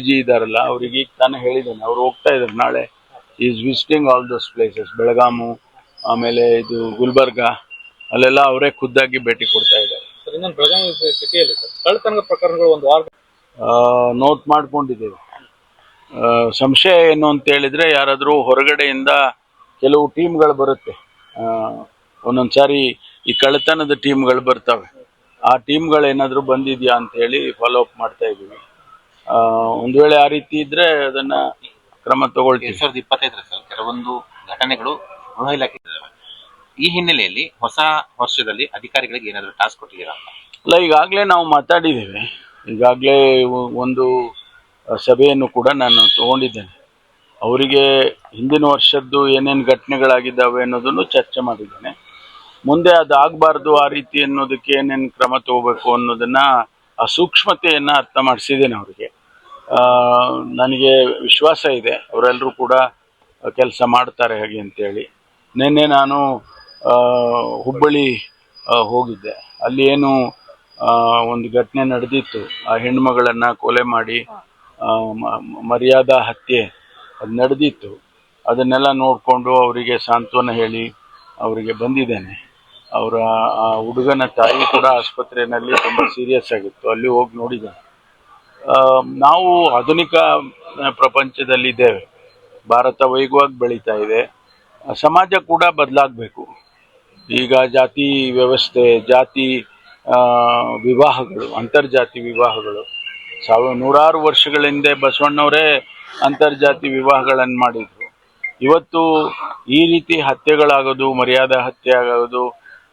G ಇದಾರಲ್ಲ ಅವರಿಗೆ ಈಗ ತಾನೇ ಹೇಳಿದ್ದೇನೆ, ಅವ್ರು ಹೋಗ್ತಾ ಇದ್ದಾರೆ ನಾಳೆ. Is visiting all those places, Belgaum, ಆಮೇಲೆ ಇದು ಗುಲ್ಬರ್ಗ, ಅಲ್ಲೆಲ್ಲ ಅವರೇ ಖುದ್ದಾಗಿ ಭೇಟಿ ಕೊಡ್ತಾ ಇದ್ದಾರೆ. ಬೆಳಗಾವಿ ಸಿಟಿಯಲ್ಲಿ ಕಳ್ಳತನದ ಪ್ರಕರಣಗಳು ಒಂದು ವಾರ ನೋಟ್ ಮಾಡ್ಕೊಂಡಿದ್ದೇವೆ. ಸಂಶಯ ಏನು ಅಂತ ಹೇಳಿದ್ರೆ, ಯಾರಾದರೂ ಹೊರಗಡೆಯಿಂದ ಕೆಲವು ಟೀಮ್ಗಳು ಬರುತ್ತೆ, ಒಂದೊಂದ್ಸಾರಿ ಈ ಕಳ್ಳತನದ ಟೀಮ್ಗಳು ಬರ್ತವೆ. ಆ ಟೀಮ್ಗಳು ಏನಾದರೂ ಬಂದಿದ್ಯಾ ಅಂತ ಹೇಳಿ ಫಾಲೋ ಅಪ್ ಮಾಡ್ತಾ ಇದ್ದೀವಿ. ಒಂದು ವೇಳೆ ಆ ರೀತಿ ಇದ್ರೆ ಅದನ್ನ ಕ್ರಮ ತಗೊಳ್ತೀವಿ. 2025 ಸರ್ ಕೆಲವೊಂದು ಘಟನೆಗಳು ಗೃಹ ಇಲಾಖೆ ಈ ಹಿನ್ನೆಲೆಯಲ್ಲಿ ಹೊಸ ವರ್ಷದಲ್ಲಿ ಅಧಿಕಾರಿಗಳಿಗೆ ಏನಾದರೂ ಟಾಸ್ಕ್ ಕೊಟ್ಟಿದ್ದೀರಾ ಅಂತ? ಅಲ್ಲ, ಈಗಾಗಲೇ ನಾವು ಮಾತಾಡಿದ್ದೇವೆ. ಈಗಾಗಲೇ ಒಂದು ಸಭೆಯನ್ನು ಕೂಡ ನಾನು ತಗೊಂಡಿದ್ದೇನೆ. ಅವರಿಗೆ ಹಿಂದಿನ ವರ್ಷದ್ದು ಏನೇನು ಘಟನೆಗಳಾಗಿದ್ದಾವೆ ಅನ್ನೋದನ್ನು ಚರ್ಚೆ ಮಾಡಿದ್ದೇನೆ. ಮುಂದೆ ಅದಾಗಬಾರ್ದು ಆ ರೀತಿ ಅನ್ನೋದಕ್ಕೆ ಏನೇನು ಕ್ರಮ ತಗೋಬೇಕು ಅನ್ನೋದನ್ನ, ಆ ಸೂಕ್ಷ್ಮತೆಯನ್ನು ಅರ್ಥ ಮಾಡಿಸಿದ್ದೇನೆ ಅವರಿಗೆ. ನನಗೆ ವಿಶ್ವಾಸ ಇದೆ ಅವರೆಲ್ಲರೂ ಕೂಡ ಕೆಲಸ ಮಾಡ್ತಾರೆ ಹಾಗೆ ಅಂತೇಳಿ. ನಿನ್ನೆ ನಾನು ಹುಬ್ಬಳ್ಳಿ ಹೋಗಿದ್ದೆ. ಅಲ್ಲಿ ಏನು ಒಂದು ಘಟನೆ ನಡೆದಿತ್ತು, ಆ ಹೆಣ್ಮಗಳನ್ನು ಕೊಲೆ ಮಾಡಿ ಮರ್ಯಾದಾ ಹತ್ಯೆ ಅದು ನಡೆದಿತ್ತು. ಅದನ್ನೆಲ್ಲ ನೋಡಿಕೊಂಡು ಅವರಿಗೆ ಸಾಂತ್ವನ ಹೇಳಿ ಅವರಿಗೆ ಬಂದಿದ್ದೇನೆ. ಅವರ ಆ ಹುಡುಗನ ತಾಯಿ ಕೂಡ ಆಸ್ಪತ್ರೆಯಲ್ಲಿ ತುಂಬ ಸೀರಿಯಸ್ ಆಗಿತ್ತು, ಅಲ್ಲಿ ಹೋಗಿ ನೋಡಿದ್ದೇನೆ. ನಾವು ಆಧುನಿಕ ಪ್ರಪಂಚದಲ್ಲಿದ್ದೇವೆ, ಭಾರತ ವೇಗವಾಗಿ ಬೆಳೀತಾ ಇದೆ, ಸಮಾಜ ಕೂಡ ಬದಲಾಗಬೇಕು. ಈಗ ಜಾತಿ ವ್ಯವಸ್ಥೆ, ಜಾತಿ ವಿವಾಹಗಳು, ಅಂತರ್ಜಾತಿ ವಿವಾಹಗಳು, ನೂರಾರು ವರ್ಷಗಳ ಹಿಂದೆ ಬಸವಣ್ಣವರೇ ಅಂತರ್ಜಾತಿ ವಿವಾಹಗಳನ್ನು ಮಾಡಿದ್ರು. ಇವತ್ತು ಈ ರೀತಿ ಹತ್ಯೆಗಳಾಗೋದು, ಮರ್ಯಾದಾ ಹತ್ಯೆ ಆಗೋದು,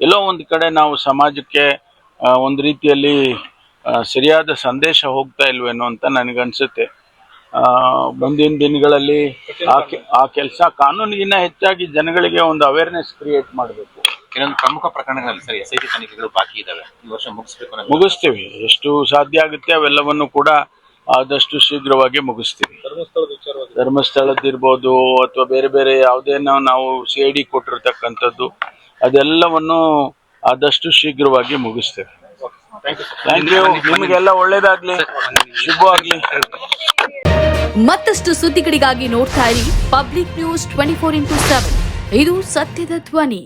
ಎಲ್ಲೋ ಒಂದು ಕಡೆ ನಾವು ಸಮಾಜಕ್ಕೆ ಒಂದು ರೀತಿಯಲ್ಲಿ ಸರಿಯಾದ ಸಂದೇಶ ಹೋಗ್ತಾ ಇಲ್ವೇನೋ ಅಂತ ನನಗನ್ಸುತ್ತೆ. ಮುಂದಿನ ದಿನಗಳಲ್ಲಿ ಆ ಕೆಲಸ ಕಾನೂನಿಗಿನ್ನ ಹೆಚ್ಚಾಗಿ ಜನಗಳಿಗೆ ಒಂದು ಅವೇರ್ನೆಸ್ ಕ್ರಿಯೇಟ್ ಮಾಡಬೇಕು. ಕೆಲವೊಂದು ಪ್ರಮುಖ ಪ್ರಕರಣಗಳಲ್ಲಿ ಸರ್ SIT ತನಿಖೆಗಳು ಬಾಕಿ ಇದ್ದಾವೆ, ಈ ವರ್ಷ ಮುಗಿಸ್ತೀವಿ. ಎಷ್ಟು ಸಾಧ್ಯ ಆಗುತ್ತೆ ಅವೆಲ್ಲವನ್ನು ಕೂಡ ಆದಷ್ಟು ಶೀಘ್ರವಾಗಿ ಮುಗಿಸ್ತೀವಿ. ಧರ್ಮಸ್ಥಳದ್ದಿರ್ಬೋದು ಅಥವಾ ಬೇರೆ ಬೇರೆ ಯಾವುದೇನೋ ನಾವು CID ಕೊಟ್ಟಿರ್ತಕ್ಕಂಥದ್ದು ಅದೆಲ್ಲವನ್ನು ಆದಷ್ಟು ಶೀಘ್ರವಾಗಿ ಮುಗಿಸ್ತೇವೆ. Thank you. ನಿಮಗೆಲ್ಲ ಒಳ್ಳೇದಾಗ್ಲಿ, ಶುಭವಾಗ್ಲಿ. ಮತ್ತಷ್ಟು ಸುದ್ದಿಗಳಿಗಾಗಿ ನೋಡ್ತಾ ಇರಿ ಪಬ್ಲಿಕ್ ನ್ಯೂಸ್ 24x7. ಇದು ಸತ್ಯದ ಧ್ವನಿ.